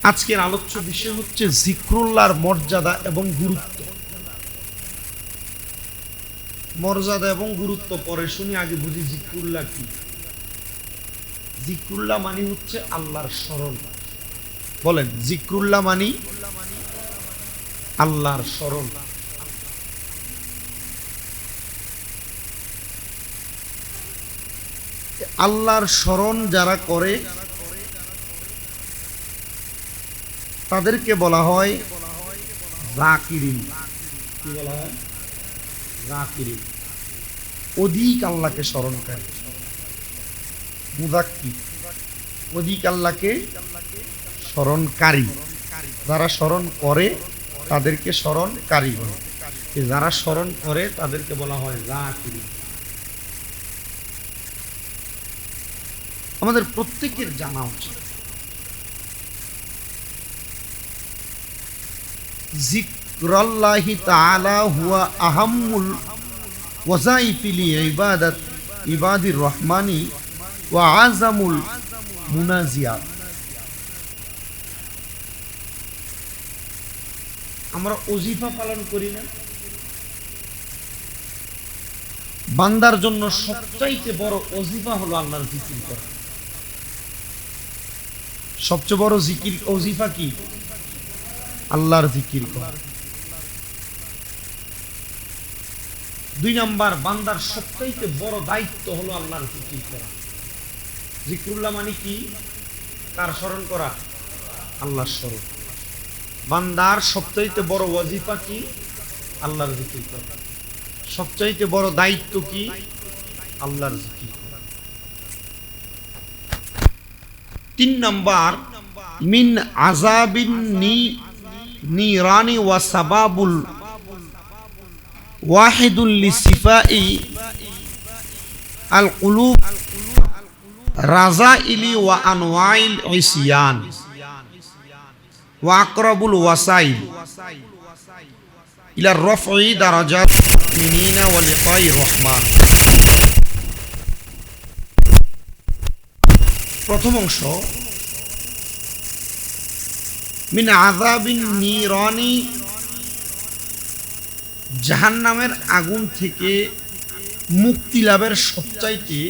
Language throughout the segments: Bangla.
আজকের আলোচ্য বিষয় হচ্ছে জিক্রুল্লাহর মর্যাদা এবং গুরুত্ব। মর্যাদা এবং গুরুত্ব পরে শুনি, আগে বুঝি জিক্রুল্লাহ কি। জিক্রুল্লাহ মানে হচ্ছে আল্লাহর স্মরণ। বলেন, জিক্রুল্লাহ মানে আল্লাহর স্মরণ। আল্লাহর স্মরণ যারা করে তাদেরকে বলা হয় যাকিরিন। কি বলা হয়? যাকিরিন। অধিক আল্লাহকে স্মরণকারী। মুযাক্কির, অধিক আল্লাহকে স্মরণকারী। যারা স্মরণ করে তাদেরকে স্মরণকারী বলে। যারা স্মরণ করে তাদেরকে বলা হয় যাকিরিন। আমাদের প্রত্যেকের জানা উচিত জিক্রুল্লাহি তাআলা হুয়া আহাম্মুল ওয়াযাইফি লিইবাদাত ইবাদির রহমানি ওয়া আযামুল মুনাজিয়াত। আমরা ওজিফা পালন করি না? বান্দার জন্য সবচাইতে বড় ওজিফা হলো আল্লাহর জিকির করা। সবচেয়ে বড় জিকির ওজিফা কি? আল্লাহর জিকির করা। 2 নাম্বার, বান্দার সবচাইতে বড় দায়িত্ব হলো আল্লাহর জিকির করা। জিক্রুল্লাহ মানে কি? কার স্মরণ করা? আল্লাহর স্মরণ। বান্দার সবচাইতে বড় ওয়াজিফা কি? আল্লাহর জিকির করা। সবচাইতে বড় দায়িত্ব কি? আল্লাহর জিকির করা। 3 নাম্বার, মিন আযাবিন নিরানি ওয়া সাবাবুল ওয়াহিদুল লিসিফাই আল কুলুব রাযাইলি ওয়া আনওয়াইল ইসয়ান ওয়া আকরাবুল ওয়াসাইল ইলা রাফঈ দারাজাত মুমিনিনা ওয়া লিকাই রহমান। প্রথম অংশ, মিন আযাবিন নিরানি, জাহান্নামের আগুন থেকে মুক্তি লাভের সবচাইতে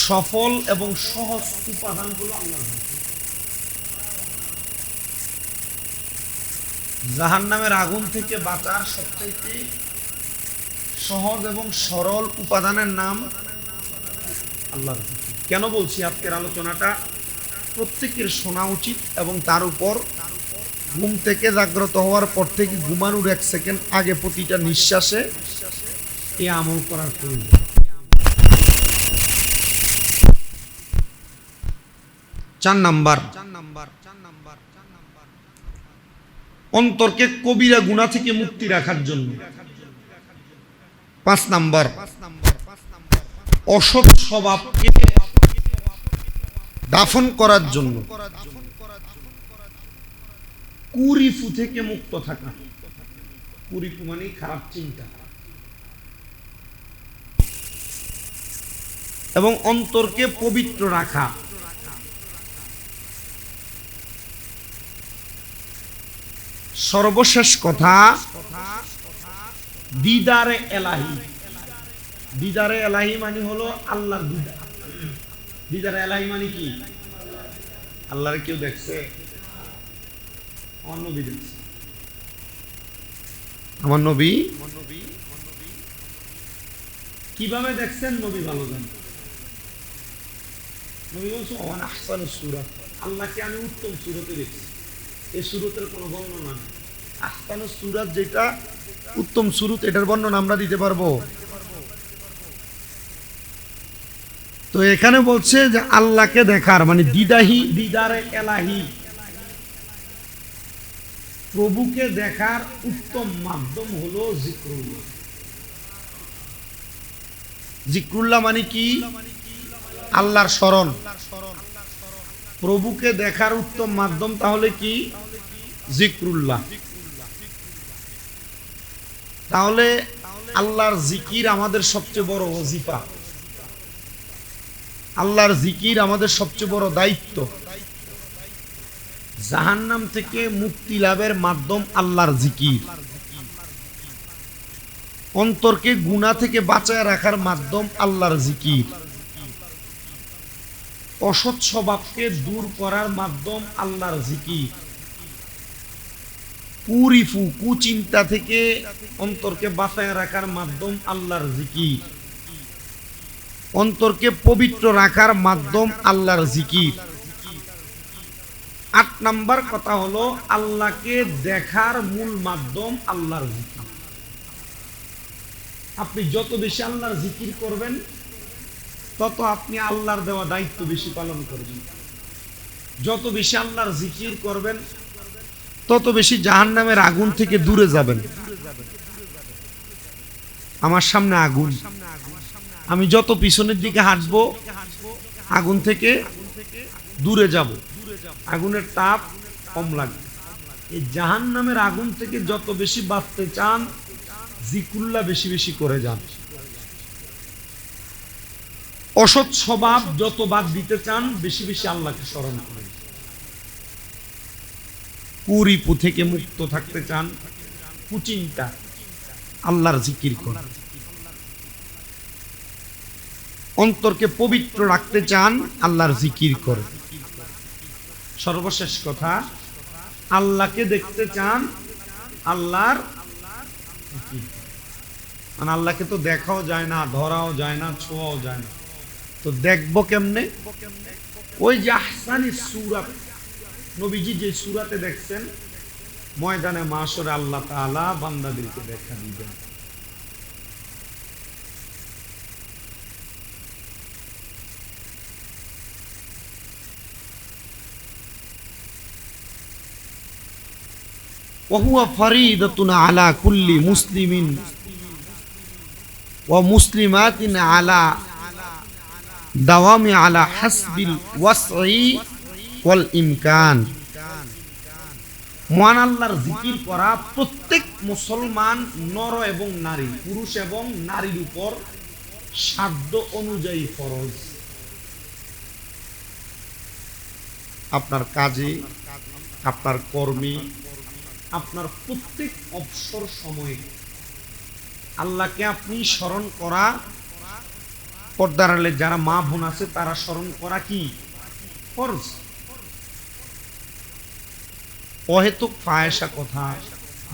সফল এবং সহজ উপাদানগুলো আল্লাহর কাছে। জাহান্নামের আগুন থেকে বাঁচার সবচাইতে সহজ এবং সরল উপাদানের নাম আল্লাহর কাছে। কেন বলছি? আজকের আলোচনাটা প্রত্যেকের শোনা উচিত এবং তার উপর ঘুম থেকে জাগ্রত হওয়ার পর থেকে ঘুমানোর 1 সেকেন্ড আগে প্রতিটা নিঃশ্বাসে এ আমল করার প্রয়োজন। 4 নাম্বার, অন্তরকে কবিরা গুনাহ থেকে মুক্তি রাখার জন্য। 5 নাম্বার, অসৎ স্বভাবকে দাফন করার জন্য। কুরিফু থেকে মুক্ত থাকা। কুরিফু মানে খারাপ চিন্তা। এবং অন্তরকে পবিত্র রাখা। সর্বশেষ কথা, দিদারে এলাহি। দিদারে এলাহি মানে হলো আল্লাহর দিদার। দিদারে এলাহি মানে কি? আল্লাহর কেউ দেখছে? আমার নবী দেখছে। আমার নবী কিভাবে দেখছেন? নবী ভালো জানেন। নবী বলছে ওয়ান আহসানুস সূরাত, আল্লাহকে আমি উত্তম সূরতে দেখছি। এই সূরতের কোনো বর্ণনা নেই। আহসানুস সূরাত যেটা উত্তম সূরত, এটার বর্ণনা আমরা দিতে পারবো? তো এখানে বলছে যে আল্লাহকে দেখার মানে দিদারে এলাহি, প্রভুকে দেখার উত্তম মাধ্যম হলো জিক্রুল্লাহ। জিক্রুল্লাহ মানে কি? আল্লাহর স্মরণ। প্রভুকে দেখার উত্তম মাধ্যম তাহলে কি? জিক্রুল্লাহ। তাহলে আল্লাহর জিকির আমাদের সবচেয়ে বড় ওজিফা। আল্লাহর জিকির আমাদের সবচেয়ে বড় দায়িত্ব। জাহান্নাম থেকে মুক্তি লাভের মাধ্যম আল্লাহর জিকির। অন্তরকে গুনাহ থেকে বাঁচায় রাখার মাধ্যম আল্লাহর জিকির। অসৎ স্বভাবকে দূর করার মাধ্যম আল্লাহর জিকির। কুচিন্তা থেকে অন্তরকে বাঁচায় রাখার মাধ্যম আল্লাহর জিকির। অন্তরকে পবিত্র রাখার মাধ্যম আল্লাহর জিকির। 8 নাম্বার কথা হলো আল্লাহকে দেখার মূল মাধ্যম আল্লাহর জিকির। আপনি যত বেশি আল্লাহর জিকির করবেন তত আপনি আল্লাহর দেওয়া দায়িত্ব বেশি পালন করবেন। যত বেশি আল্লাহর জিকির করবেন তত বেশি জাহান্নামের আগুন থেকে দূরে যাবেন। আমার সামনে আগুন, আমি যত পিছনের দিকে হাঁটবো আগুন থেকে দূরে যাব, আগুনের তাপ কম লাগবে। এই জাহান্নামের আগুন থেকে যত বেশি বাঁচতে চান জিকুল্লাহ বেশি বেশি করে যান। অসৎ স্বভাব যত বাদ দিতে চান বেশি বেশি আল্লাহকে স্মরণ করেন। কুরিপু থেকে মুক্ত থাকতে চান, কুচিন্তা, আল্লাহর জিকির করেন। অন্তরকে পবিত্র রাখতে চান, আল্লাহর জিকির করেন। সর্বশেষ কথা, আল্লাহকে দেখতে চান, আল্লাহর জিকির করেন। মানে আল্লাহকে তো দেখাও যায় না, ধরাও যায় না, ছোঁয়াও যায় না, তো দেখবো কেমনে? ওই যে আহসানি সূরাত, নবীজি যে সূরাতে দেখছেন ময়দানে মাশরে আল্লাহ তাআলা বান্দাদেরকে দেখা দিবেন। ওয়াহুয়া ফরিদাতুন আলা কুল্লি মুসলিমিন ওয়া মুসলিমাতিন আলা দাওয়ামি আলা হাসবিল ওয়াসঈ ওয়াল ইমকান। মহান আল্লাহর জিকির করা প্রত্যেক মুসলমান নর এবং নারী, পুরুষ এবং নারীর উপর সাধ্য অনুযায়ী ফরজ। আপনার কাজে, আপনার কর্মে, আপনার প্রত্যেক অবসর সময়ে আল্লাহকে আপনি স্মরণ করা, পর্দার আড়ালে যারা মা বোন আছে তারা স্মরণ করা কি ফরজ। অহেতুক ফায়সা কথা,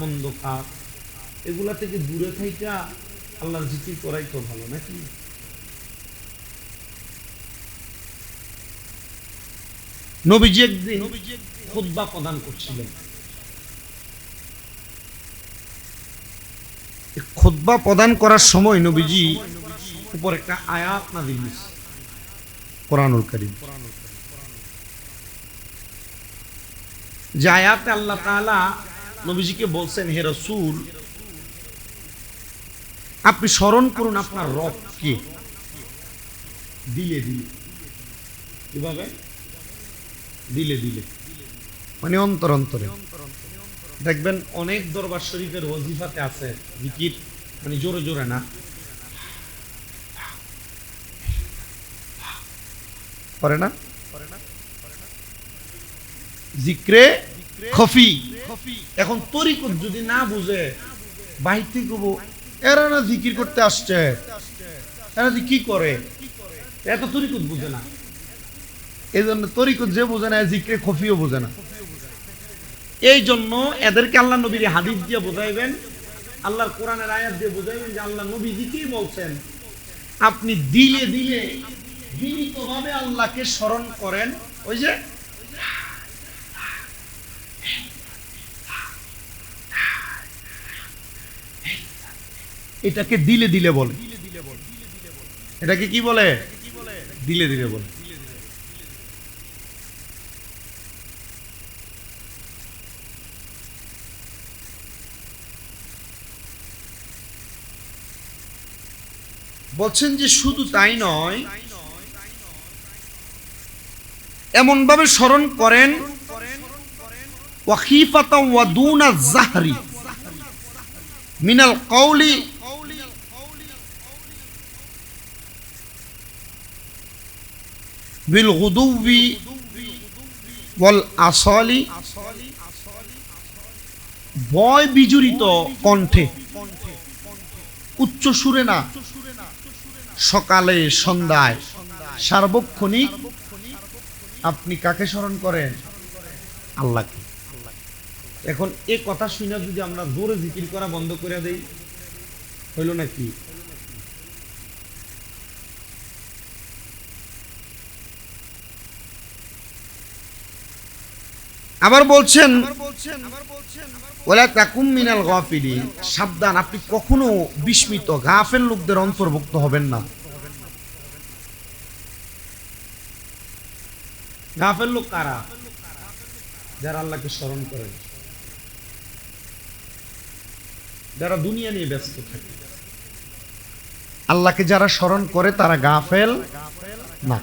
মন্দ কাজ, এগুলা থেকে দূরে থাইকা আল্লাহর জিকির করাই তো ভালো নাকি? নবীজি একদিন খুতবা প্রদান করছিলেন। খুতবা প্রদান করার সময় নবীজি উপর একটা আয়াত নাযিল হয়েছে, কোরআনুল কারীম। যে আয়াতে আল্লাহ তাআলা নবীজিকে বলছেন, হে রাসূল, আপনি স্মরণ করুন আপনার রবকে দিলে দিলে। কিভাবে? দিলে দিলে মানে অন্তর অন্তরে। দেখবেন অনেক দরবার শরীফের ওয়াজিফাতে আছে জিকির, মানে জোরে জোরে না, করে না, জিক্রে খফি। এখন তরিকত যদি না বুঝে বাহির থেকে এরা না জিকির করতে আসছে, এরা কি করে, এত তরিকত বুঝে না। এই জন্য তরিকত যে বোঝে না জিক্রে খফিও বোঝে না। এই জন্য এদেরকে আল্লাহ নবীর হাদিস দিয়ে বোঝাইবেন, আল্লাহর কোরআনের আয়াত দিয়ে বোঝাইবেন যে আল্লাহ নবীজি কি বলছেন, আপনি দিলে দিলে বিনীতভাবে আল্লাহকে স্মরণ করেন। ওই যে এটাকে দিলে দিলে বলে। এটাকে কি বলে? দিলে দিলে বলে। বলছেন যে শুধু তাই নয়, এমন ভাবে স্মরণ করেন ওয়াখিফাতা ওয়া দুনা যাহরি মিনাল কওলি ওয়া বিল গুদুবি ওয়াল আসালি, ভয় বিজড়িত কণ্ঠে, উচ্চ সুরে না, সকালে সন্ধ্যায় সার্বক্ষণিক আপনি কাকে স্মরণ করেন? আল্লাহকে। এখন এই কথা শুনে যদি আমরা জোরে জিকির করা বন্ধ করে দেই, হইল নাকি? আবার বলছেন ওয়ালা তাকুম মিনাল গাফিলিন, সাবধান, আপনি কখনো বিস্মিত গাফেল লোকদের অন্তর্ভুক্ত হবেন না। গাফেল লোক কারা? যারা আল্লাহকে স্মরণ করেন, যারা দুনিয়া নিয়ে ব্যস্ত থাকে। আল্লাহকে যারা স্মরণ করে তারা গাফেল না।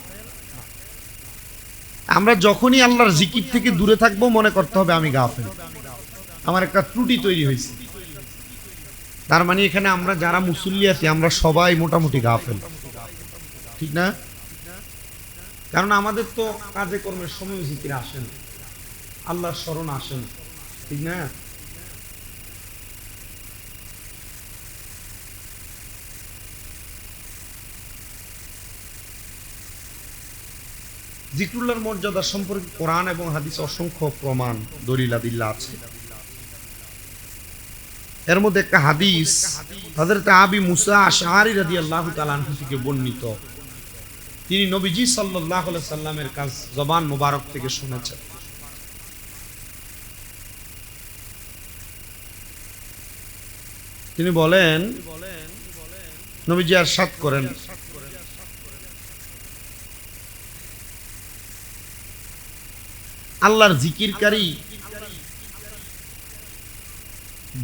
আমরা যখনই আল্লাহর জিকির থেকে দূরে থাকবো মনে করতে হবে আমি গাফেল, আমার একটা ত্রুটি তৈরি হয়েছে। তার মানে এখানে আমরা যারা মুসল্লি আছি আমরা সবাই মোটামুটি গাফেল, ঠিক না? কারণ আমাদের তো কাজে কর্মের সময় জিকির আসেন, আল্লাহর স্মরণ আসেন, ঠিক না? জিকরুল্লাহর মর্যাদা সম্পর্কে কোরআন এবং হাদিস অসংখ্য প্রমাণ দলিল আছে। এর মধ্যে একটা হাদিস হযরত আবি মুসা আশআরী রাদিয়াল্লাহু তাআলা আনহু থেকে বর্ণিত, তিনি নবীজি সাল্লাল্লাহু আলাইহি সাল্লামের কাছ জবান মোবারক থেকে শুনেছেন। তিনি বলেন, নবীজি ইরশাদ করেন, আল্লাহর জিকিরকারী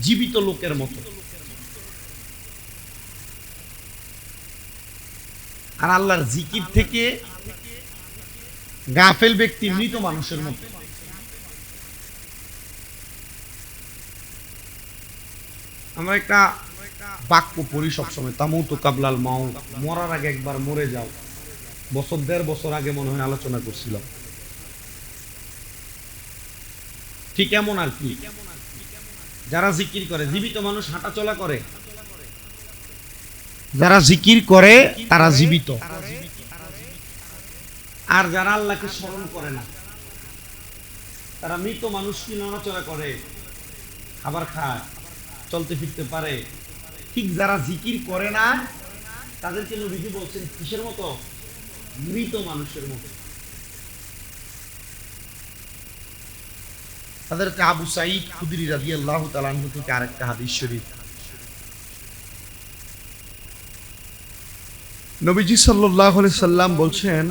জীবিত লোকের মতো, আর আল্লাহর জিকির থেকে গাফেল ব্যক্তি মৃত মানুষের মতো। আমরা একটা বাক্য পড়ি সবসময়, তামুতু কাবলাল মাউত, মরার আগে একবার মরে যাও। বছর ১.৫ বছর আগে মনে হয় আলোচনা করছিলাম। ঠিক এমন আর কি, যারা জিকির করে, জীবিত মানুষ হাঁটাচলা করে, যারা জিকির করে তারা জীবিত, আর যারা আল্লাহকে স্মরণ করে না তারা মৃত মানুষ। কি নড়াচড়া করে, খাবার খায়, চলতে ফিরতে পারে। ঠিক যারা জিকির করে না তাদেরকে নবীজি বলছেন কিসের মতো? মৃত মানুষের মতো। হযরত আবু সাঈদ খুদরি রাদিয়াল্লাহু তাআলা আনহু থেকে আরেকটা হাদিস শরীফ, নবীজি সাল্লাল্লাহু আলাইহি সাল্লাম বলছেন,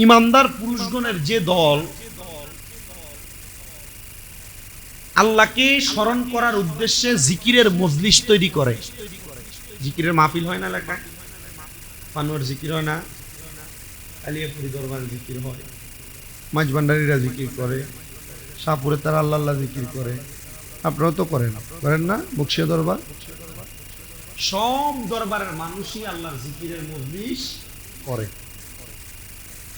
ইমানদার পুরুষগণের যে দল আল্লাহকে স্মরণ করার উদ্দেশ্যে জিকিরের মজলিস তৈরি করে, জিকিরের মাহফিল হয় না এলাকায়, পানোয়ার জিকির হয় না, আলিয়াপুরি দরবার জিকির হয়, মাঝভান্ডারীরা জিকির করে, শাহপুরে তারা আল্লাহ আল্লাহ জিকির করে, আপনারাও তো করেন না? বকশিয়া দরবার, সব দরবারের মানুষই আল্লাহর জিকিরের মজলিস করে।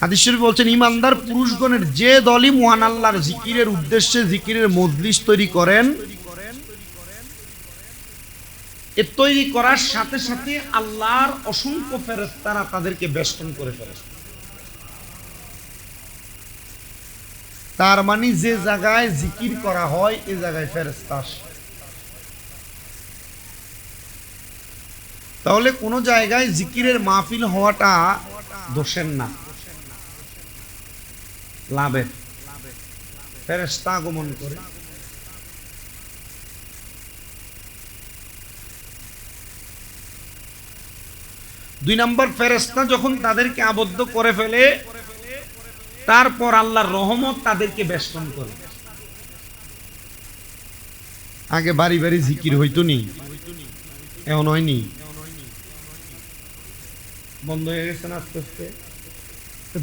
হাদিস শরীফ বলছেন, ইমানদার পুরুষগণের যে দলই মহান আল্লাহর জিকিরের উদ্দেশ্যে জিকিরের মজলিস তৈরি করেন, এ তৈরি করার সাথে সাথে আল্লাহর অসংখ্য ফেরেশতারা তাদেরকে বেষ্টন করে ফেলে। তার মানে যে জায়গায় জিকির করা হয় এই জায়গায় ফেরেশতা আসে। তাহলে কোন জায়গায় জিকিরের মাহফিল হওয়াটা দোষের না, লাভের। ফেরেশতা আগমন করে। দুই নম্বর, ফেরেশতা যখন তাদেরকে আবদ্ধ করে ফেলে তারপর আল্লাহর রহমত তাদেরকে বেষ্টন করে। আগে বাড়ি বাড়ি জিকির হইতো নি, এখন হয়নি, বন্ধ হয়ে গেছে না আস্তে আস্তে।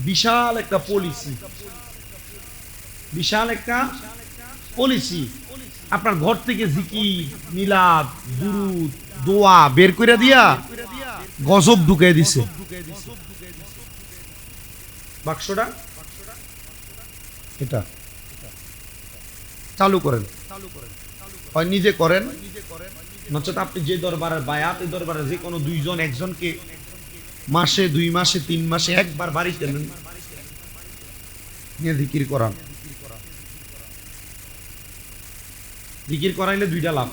বিশাল একটা পলিসি আপনার ঘর থেকে জিকির, মিলাদ, দুরুদ, দোয়া বের করে দিয়া গজব ঢুকে দিছে। বাক্সটা এটা চালু করেন, হয় নিজে করেন, নচেত আপনি যে দরবারের বায়াত, এই দরবারে যে কোনো দুইজন একজনকে মাসে 2 মাসে 3 মাসে একবার বাড়িতে নেন, নিয়ে জিকির করান। জিকির করাইলে 2টা লাভ।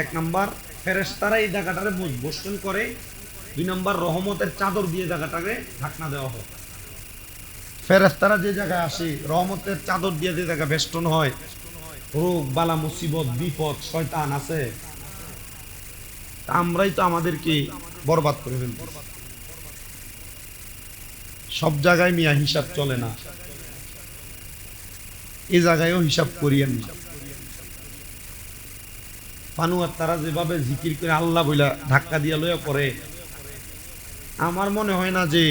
1 নাম্বার, ফেরেশতারা এই জায়গাটারে বসন করে। 2 নাম্বার, রহমতের চাদর দিয়ে জায়গাটাকে ঢাকনা দেওয়া হয়। ফেরেশতারা যে জায়গায় আসে, রহমতের চাদর দিয়ে যে জায়গা বেষ্টন হয়, রোগ বালা মুসিবত বিপদ শয়তান আছে, আমরাই তো আমাদেরকে বরবাদ করে ফেলতে। সব জায়গায় মিয়া হিসাব চলে না, এই জায়গায়ও হিসাব করিয়েন না। পানুয়ার তারা যেভাবে জিকির করে আল্লাহ বইলা ধাক্কা দিয়া লইয়া পড়ে, আমার মনে হয় না যে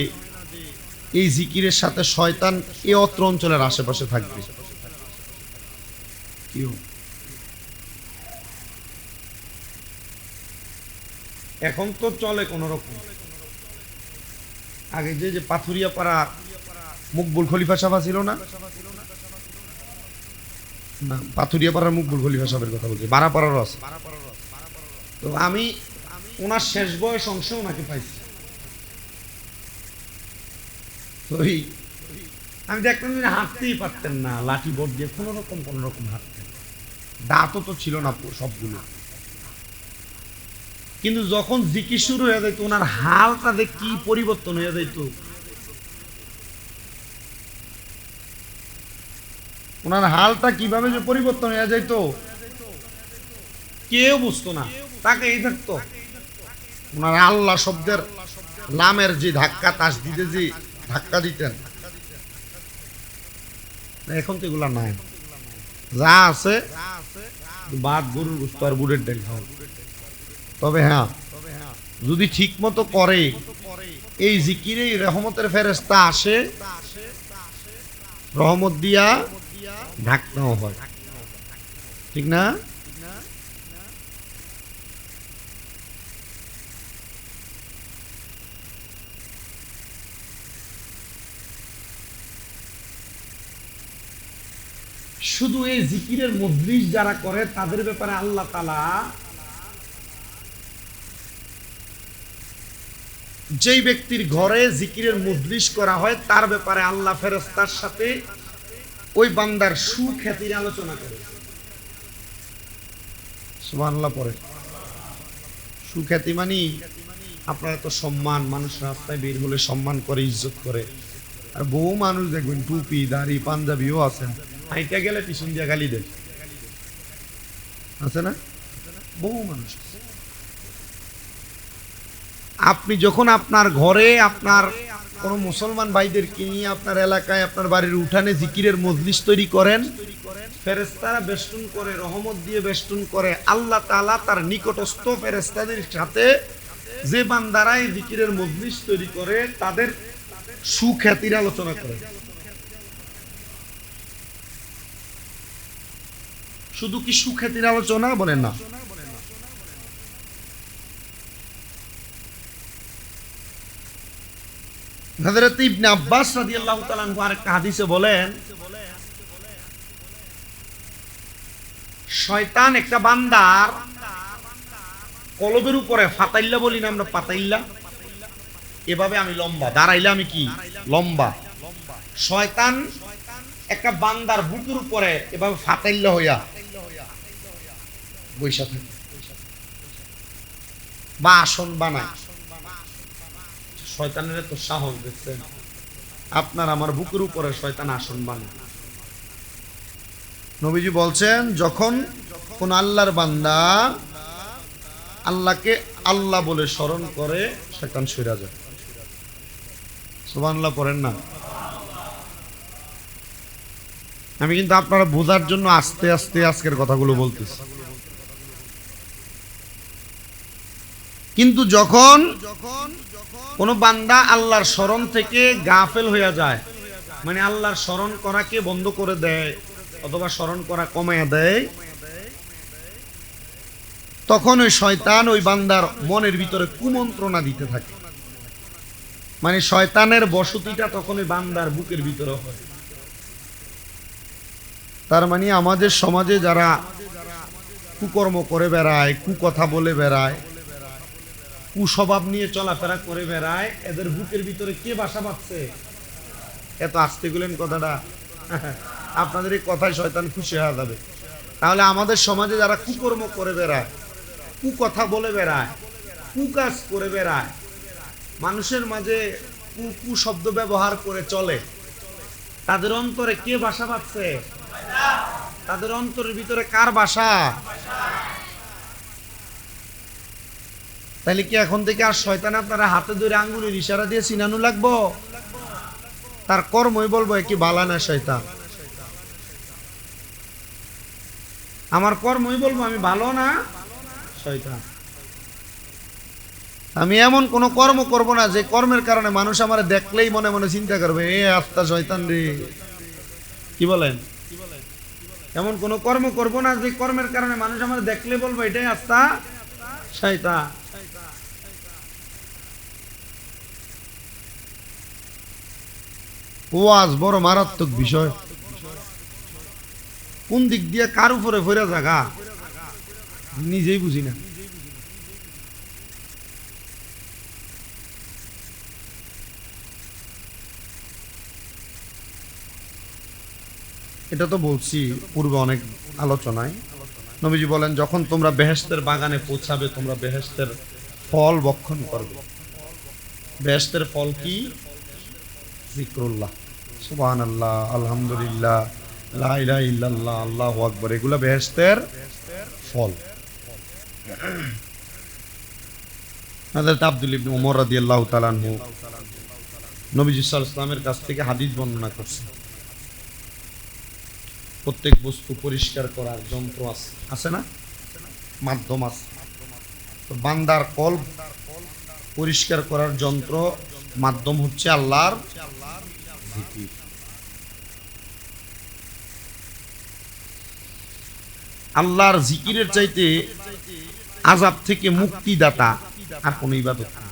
এই জিকিরের সাথে শয়তান এই অত্র অঞ্চলের আশেপাশে থাকবে। এখন তো চলে কোন রকম। আগে যে পাথুরিয়া পাড়া মকবুল খলিফা সাহেব ছিল না, পাথুরিয়া পাড়ার মকবুল খলিফা সাহেবের কথা বলছি, বারাপাড়ার রস। তো আমি ওনার শেষ বয়স অংশে ওনাকে পাইছি। আমি দেখলাম যে হাঁটতেই পারতেন না, লাঠি বোর্ড দিয়ে কোন রকম হাঁটতেন, দাঁতও তো ছিল না সবগুলো। কিন্তু যখন জিকির শুরু হয়ে যাইতো, ওনার হালটা দেখ কি পরিবর্তন হয়ে যাইতো। ওনার হালটা কিভাবে যে পরিবর্তন হয়ে যাইতো কেউ বুঝতো না, তাকে এই থাকতো। ওনার আল্লাহ শব্দের লামের যে ধাক্কা, তাস দিতে যে ধাক্কা দিতেন, এখন তো এগুলা নাই। যা আছে বাদ গরুর গোশত আর বুড়ের ডাল খাওয়া। তবে হ্যাঁ, যদি ঠিক মতো করে, এই জিকিরে রহমতের ফেরেশতা আসে, রহমত দিয়া ঢাকনাও হয়, ঠিক না? শুধু এই জিকিরের মজলিস যারা করে তাদের ব্যাপারে আল্লাহ তাআলা যেই ব্যক্তির ঘরে জিকিরের মজলিস করা হয় তার ব্যাপারে আল্লাহ ফেরেশতার সাথে ওই বান্দার সুখ্যাতির আলোচনা করে। সুবহানাল্লাহ পড়ে। সুখ্যাতি মানে আপনার এত সম্মান, মানুষ রাস্তায় বের হলে সম্মান করে, ইজ্জত করে। আর বহু মানুষ দেখবেন টুপি দাড়ি পাঞ্জাবিও আছেন, হাইটা গেলে পিছন দিয়ে গালি দেয়, আছে না? বহু মানুষ। আপনি যখন আপনার ঘরে আপনার কোন মুসলমান ভাইদেরকে নিয়ে আপনার এলাকায় আপনার বাড়ির উঠানে জিকিরের মজলিস তৈরি করেন, ফেরেশতারা বেষ্টন করে, রহমত দিয়ে বেষ্টন করে, আল্লাহ তাআলা তার নিকটস্থ ফেরেশতাদের সাথে যে বান্দারাই জিকিরের মজলিস তৈরি করে তাদের সুখ্যাতির আলোচনা করে। শুধু কি সুখ্যাতির আলোচনা বলেন না, হযরত ইবনে আব্বাস রাদিয়াল্লাহু তাআলা আনহু আরেকটা হাদিসে বলেন, শয়তান একটা বান্দার কলবের উপরে ফাতাইল্লা বলি না আমরা, পাতাইল্লা, এভাবে আমি লম্বা, দাঁড়াইলে আমি কি লম্বা, শয়তান একটা বান্দার বুকের উপরে এভাবে ফাতাইল্লা হইয়া বৈশা থাকে বা আসন বানায়। শয়তানের তো সাহস দেখছেন, আপনার আমার বুকের উপরে শয়তান আসন বানায়। নবীজি বলছেন, যখন কোন আল্লাহর বান্দা আল্লাহকে আল্লাহ বলে স্মরণ করে, শয়তান সইরা যায়। সুবহানাল্লাহ পড়েন না। আমি কিন্তু আপনারা বোঝার জন্য আস্তে আস্তে আজকের কথাগুলো বলতেছি। কিন্তু যখন কোন বান্দা আল্লাহর স্মরণ থেকে গাফেল হয়ে যায়, মানে আল্লাহর স্মরণ করাকে বন্ধ করে দেয় অথবা স্মরণ করা কমায়া দেয়, তখন ওই শয়তান ওই বান্দার মনের ভিতরে কুমন্ত্রণা দিতে থাকে। মানে শয়তানের বসতিটা তখন ওই বান্দার বুকের ভিতরে হয়। তার মানে আমাদের সমাজে যারা কুকর্ম করে বেড়ায়, কুকথা বলে বেড়ায়, কুস্বভাব নিয়ে চলাফেরা করে বেড়ায়, এদের বুকের ভিতরে কে বাসা বাঁধছে? এত আসতে গেলেন কথাটা, আপনাদের এই কথায় শয়তান খুশি হয়ে যাবে। তাহলে আমাদের সমাজে যারা কুকর্ম করে বেড়ায়, কুকথা বলে বেড়ায়, কুকাজ করে বেড়ায়, মানুষের মাঝে কুশব্দ ব্যবহার করে চলে, তাদের অন্তরে কে বাসা বাঁধছে? তাদের অন্তরের ভিতরে কার বাসা? তাহলে কি এখন থেকে আর শয়তান আপনারা হাতে ধরে আঙ্গুলের ইশারা দিয়ে চিনানো লাগবো? তার কর্মই বলবো কি বালা না শয়তান? আমার কর্মই বলবো আমি ভালো না শয়তান। আমি এমন কোন কর্ম করব না যে কর্মের কারণে মানুষ আমার দেখলেই মনে মনে চিন্তা করবে এ আত্মা শয়তান রে। কি বলেন? এমন কোন কর্ম করব না যে কর্মের কারণে মানুষ আমার দেখলে বলবো এটাই আত্মা শয়তান। ওয়াজ বড় মারাত্মক বিষয়। কোন দিক দিয়ে কার উপরে ফেরা জায়গা নিজেই বুঝি না। এটা তো বলছি পূর্বে অনেক আলোচনায়। নবীজি বলেন যখন তোমরা বেহেশতের বাগানে পৌঁছাবে তোমরা বেহেশতের ফল ভক্ষণ করবে। বেহেশতের ফল কি? জিক্রুল্লাহ, সুবহানাল্লাহ, আলহামদুলিল্লাহ, লা ইলাহা ইল্লাল্লাহ, আল্লাহু আকবার, এগুলা বেহেশতের ফল। হযরত আব্দুল ইবনে ওমর রাদিয়াল্লাহু তাআলা আনহু নবীজি সাল্লাল্লাহু আলাইহি ওয়াসাল্লামের কাছ থেকে হাদিস বর্ণনা করছেন। প্রত্যেক বস্তু পরিষ্কার করার যন্ত্র আছে, আছে না? মাধ্যম আছে। তো বান্দার কলব পরিষ্কার করার যন্ত্র মাধ্যম হচ্ছে আল্লাহর জিকির। আল্লাহর জিকিরের চাইতে আযাব থেকে মুক্তিদাতা আর কোন ইবাদত না।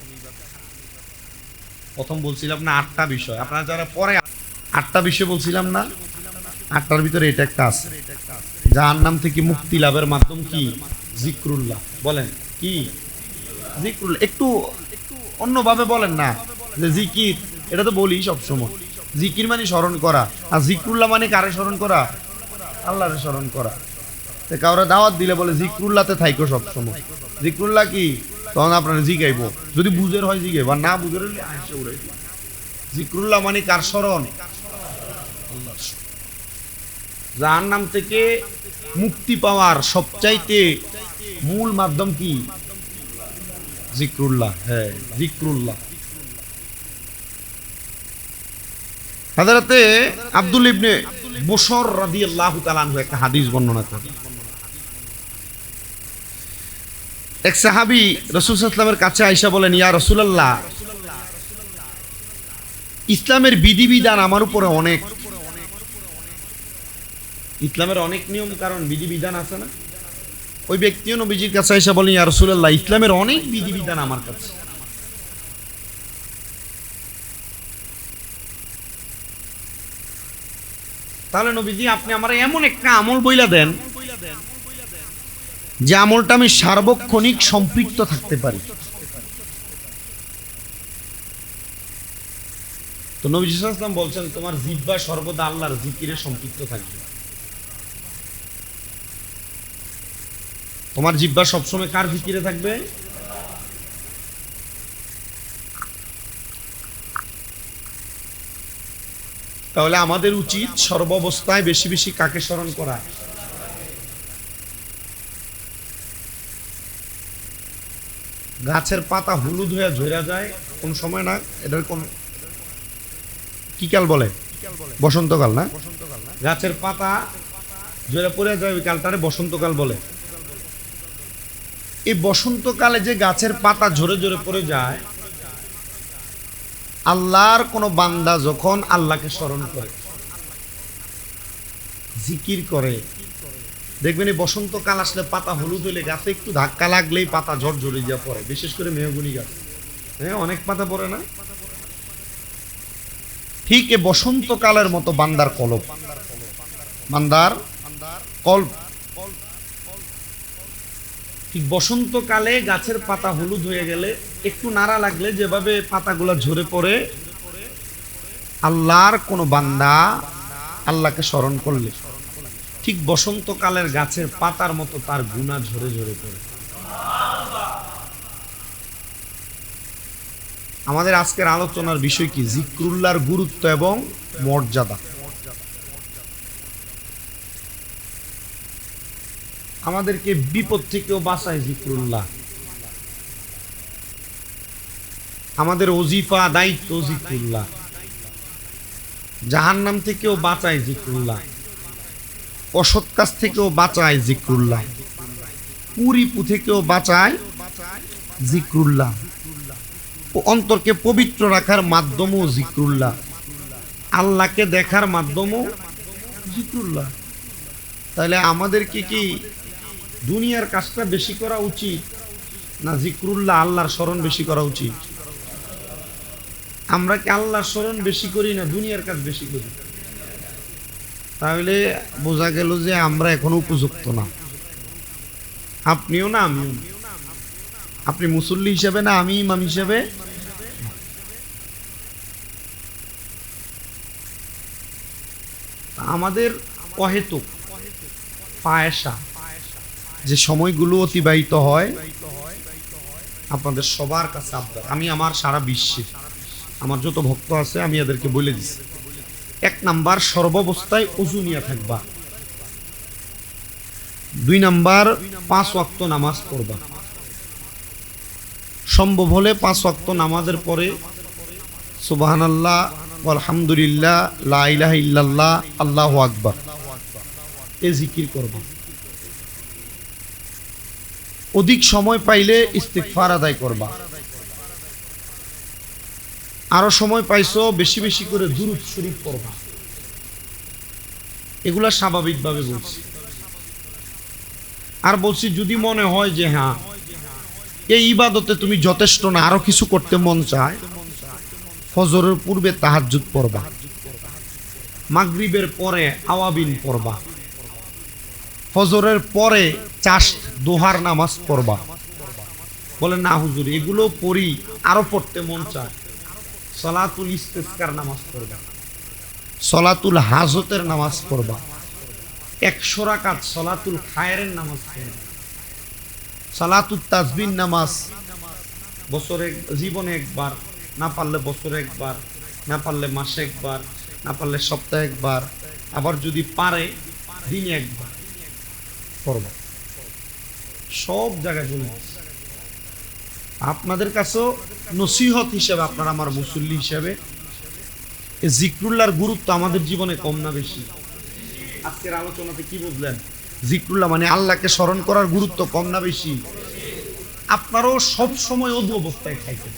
প্রথম বলছিলাম না 8টা বিষয়, আপনারা যারা পরে 8টা বিষয় বলছিলাম না, 8টার ভিতরে এটা একটা আছে। জাহান্নাম থেকে মুক্তি লাভের মাধ্যম কি? জিক্রুল্লাহ। বলেন কি? জিক্রুল্লাহ। একটু অন্যভাবে বলেন না যে জিকির, এটা তো বলি সবসময়। জিকির মানে স্মরণ করা, আর জিক্রুল্লাহ মানে কারে স্মরণ করা? আল্লাহরে স্মরণ করা। কাউরে দাওয়াত দিলে বলে জিক্রুল্লাহতে থাইকো সবসময়। জিক্রুল্লাহ কি? তখন আপনারা জিগাইব, যদি বুঝের হয় জিগাইব, আর না বুঝের হলে আইসে উড়াইব। জিক্রুল্লাহ মানে কার স্মরণ? আল্লাহর স্মরণ। জাহান্নাম থেকে মুক্তি পাওয়ার সবচাইতে মূল মাধ্যম কি? জিক্রুল্লাহ। হ্যাঁ, জিক্রুল্লাহ। হযরতে আব্দুল ইবনে বুশর রাদিয়াল্লাহু তাআলা আনহু একটা হাদিস বর্ণনা করেন। এক সাহাবী রাসূল সাল্লাল্লাহু আলাইহি ওয়াসাল্লামের কাছে আয়েশা বলেন, ইয়া রাসূলুল্লাহ, ইসলামের বিধিবিধান আমার উপরে অনেক। ইসলামের অনেক নিয়ম কারণ বিধিবিধান আছে না? ওই ব্যক্তিও নবীজির কাছে আয়েশা বলেন, ইয়া রাসূলুল্লাহ, ইসলামের অনেক বিধিবিধান আমার কাছে। তাহলে নবীজি আপনি আমার এমন একটা আমল বইলা দেন যে আমলটা আমি সার্বক্ষণিক সম্পৃক্ত থাকতে পারি। তো নবী সাল্লাল্লাহু আলাইহি ওয়াসাল্লাম বলছেন তোমার জিহ্বা সর্বদা আল্লাহর জিকিরে সম্পৃক্ত থাকবে। তোমার জিহ্বা সবসময় কার জিকিরে থাকবে? তাহলে আমাদের উচিত সর্বাবস্থায় বেশি বেশি কাকে স্মরণ করা? গাছের পাতা হলুদ হয়ে ঝরে যায় কোন সময় না? এটার কোন কি কাল বলে? বসন্তকাল না? গাছের পাতা ঝরে পড়ে যায় ওই কালটারে বসন্তকাল বলে। এই বসন্তকালে যে গাছের পাতা ঝরে ঝরে পড়ে যায়, আল্লাহর কোন বান্দা যখন আল্লাহকে স্মরণ করে, জিকির করে, দেখবেন এই বসন্তকাল আসলে পাতা হলুদ হইলে গাছে একটু ধাক্কা লাগলেই পাতা ঝরঝরে যা পড়ে, বিশেষ করে মেহগনি গাছ। হ্যাঁ, অনেক পাতা পড়ে না? ঠিক এ বসন্তকালের মতো বান্দার কলব, বান্দার কল্প। ঠিক বসন্তকালে গাছের পাতা হলুদ হয়ে গেলে, একটু নাড়া লাগলে যেভাবে পাতাগুলো ঝরে পড়ে, আল্লাহর কোন বান্দা আল্লাহকে স্মরণ করলে ঠিক বসন্তকালের গাছের পাতার মতো তার গুনাহ ঝরে ঝরে পড়ে। আমাদের আজকের আলোচনার বিষয় কি? জিক্রুল্লাহর গুরুত্ব এবং মর্যাদা। আমাদেরকে বিপদ থেকেও বাঁচায় জিক্রুল্লাহ, আমাদের ওজিফা দায়িত্ব জিক্রুল্লাহ, জাহান্নাম থেকেও বাঁচায় জিক্রুল্লাহ, অসৎ কাজ থেকেও বাঁচায় জিক্রুল্লাহ, কুরিপু থেকেও বাঁচায় জিক্রুল্লাহ, ও অন্তরকে পবিত্র রাখার মাধ্যমও জিক্রুল্লাহ, আল্লাহকে দেখার মাধ্যমও জিক্রুল্লাহ। তাহলে আমাদেরকে কি দুনিয়ার কাজটা বেশি করা উচিত, না জিক্রুল্লাহ আল্লাহর স্মরণ বেশি করা উচিত? আমরা কি আল্লাহর স্মরণ বেশি করি না দুনিয়ার কাজ বেশি করি? তাহলে বোঝা গেল যে আমরা এখন উপযুক্ত না। আপনিও না, আমিও না। আপনি মুসল্লি হিসেবে না, আমি ইমাম হিসেবে। আমাদের অহেতুক পায়সা যে সময়গুলো অতিবাহিত হয়, আপনাদের সবার কাছে আবদার, আমি আমার সারা বিশ্বে আমার যত ভক্ত আছে আমি এদেরকে বলে দিচ্ছি, 1 নাম্বার সর্বাবস্থায় ওযু নিয়ে থাকবা। 2 নাম্বার 5 ওয়াক্ত নামাজ পড়বা। সম্ভব হলে 5 ওয়াক্ত নামাজের পরে সুবহানাল্লাহ, আলহামদুলিল্লাহ, লা ইলাহা ইল্লাল্লাহ, আল্লাহু আকবার এ জিকির করবা। অধিক সময় পাইলে ইস্তিগফার আদায় করবা। আরো সময় পাইছো বেশি বেশি করে দুরূদ শরীফ পড়বা। এগুলা স্বাভাবিকভাবে বলছি। আর বলছি যদি মনে হয় যে হ্যাঁ এই ইবাদতে তুমি যথেষ্ট না, আরো কিছু করতে মন চায়, ফজরের পূর্বে তাহাজ্জুদ পড়বা, মাগরিবের পরে আওয়াবিন পড়বা, ফজরের পরে চাষ্ট দোহার নামাজ পড়বা। বলেন না হুজুর এগুলো পড়ি, আরো পড়তে মন চায়, সলাতুল ইস্তিসকার নামাজ পড়বা, সলাতুল হাজতের নামাজ পড়বা, 100 রাকাত সলাতুল খায়রের নামাজ পড়বা, সালাতুত তাসবিহ নামাজ বছরে জীবনে একবার, না পারলে বছরে একবার, না পারলে মাসে একবার, না পারলে সপ্তাহে একবার, আবার যদি পারে দিনে একবার পড়বা। সব জায়গায় বলে আপনাদের কাছেও নসিহত হিসেবে, আপনারা আমার মুসল্লি হিসেবে, এই জিক্রুল্লাহর গুরুত্ব আমাদের জীবনে কম না বেশি? আজকের আলোচনাতে কি বুঝলেন? জিক্রুল্লাহ মানে আল্লাহকে স্মরণ করার গুরুত্ব কম না বেশি? আপনারও সব সময় অজু অবস্থায় থাকেন,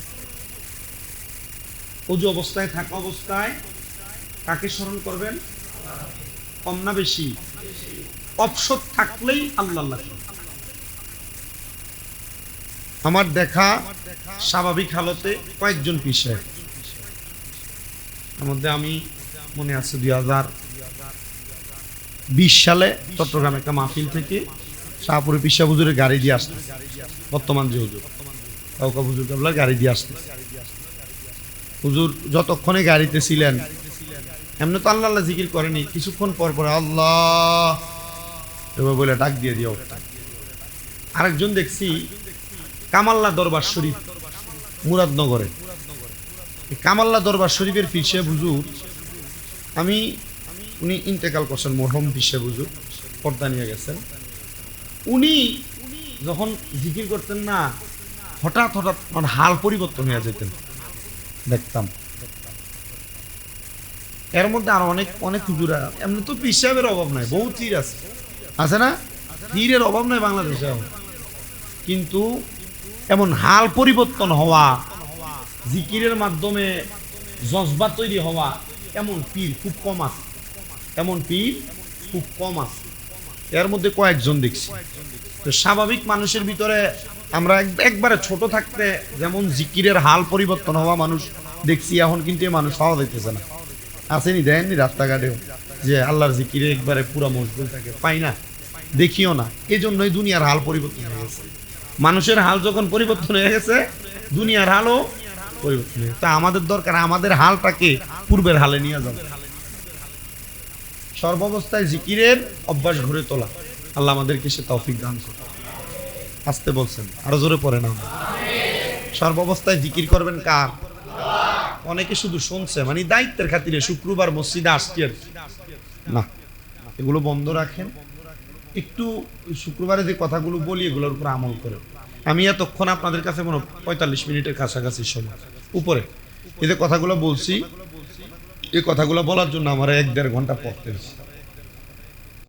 অজু অবস্থায় থাকা অবস্থায় কাকে স্মরণ করবেন? কম না বেশি? অবসর থাকলেই আল্লাহ আল্লাহ। আমার দেখা স্বাভাবিক হালতে কয়েকজন পিসায়, তার মধ্যে আমি মনে আছে 2020 সালে চট্টগ্রাম একটা মাহফিল থেকে শাহপুরে পিসা হুজুরের গাড়ি দিয়ে আসতে, বর্তমান যে হুজুর কাউকা হুজুর কাবলার গাড়ি দিয়ে আসতে, হুজুর যতক্ষণে গাড়িতে ছিলেন এমনি তো আল্লাহ আল্লাহ জিকির করেনি, কিছুক্ষণ পর পর আল্লাহ এবার বলে ডাক দিয়ে দিও। আরেকজন দেখছি কামাল্লা দরবার শরীফ মুরাদনগরে, কামাল্লা দরবার শরীফের পীর সাহেব হুজুর, উনি ইন্তেকাল করছেন, মরহুম পীর সাহেব হুজুর পর্দা নিয়ে গেছেন। উনি যখন জিকির করতেন না, হঠাৎ হঠাৎ মানে হাল পরিবর্তন হয়ে যেতেন দেখতাম। এর মধ্যে আরো অনেক অনেক হুজুরা, এমনি তো পীর সাহেবের অভাব নাই, বহু পীর আছে না, পীরের অভাব নাই বাংলাদেশে, কিন্তু এমন হাল পরিবর্তন হওয়া, জিকিরের মাধ্যমে জজবা তৈরি হওয়া, এমন পীর খুব কম আছে, এমন পীর খুব কম আছে। এর মধ্যে কয়েকজন দেখছি। তো স্বাভাবিক মানুষের ভিতরে আমরা একবারে ছোট থাকতে যেমন জিকিরের হাল পরিবর্তন হওয়া মানুষ দেখছি, এখন কিন্তু এই মানুষ পাওয়া যাইতেছে না। আসেনি, দেননি রাস্তাঘাটেও যে আল্লাহর জিকিরে একবারে পুরা মশগুল থাকে, পাই না, দেখিও না। এই জন্যই দুনিয়ার হাল পরিবর্তন হয়ে গেছে। মানুষের হাল যখন পরিবর্তন হয়ে গেছে, দুনিয়ার হালও পরিবর্তন হয়ে গেছে। তা আমাদের দরকার আমাদের হালটাকে পূর্বের হালে নিয়ে যাবে, সর্বাবস্থায় জিকিরের অভ্যাস গড়ে তোলা। আল্লাহ আমাদেরকে সে তৌফিক দান করে। আসতে বলছেন, আরো জোরে পড়ে না। সর্বাবস্থায় জিকির করবেন কার? অনেকে শুধু শুনছে, মানে দায়িত্বের খাতিরে শুক্রবার মসজিদে আসছি আর কি। না, এগুলো বন্ধ রাখেন। একটু শুক্রবারে যে কথাগুলো বলি এগুলোর উপর আমল করেন। আমি এতক্ষণ আপনাদের কাছে মনে 45 মিনিটের কাছাকাছি সময় উপরে এই যে কথাগুলো বলছি, এই কথাগুলো বলার জন্য আমার 1-1.5 ঘন্টা পড়তে হয়েছে।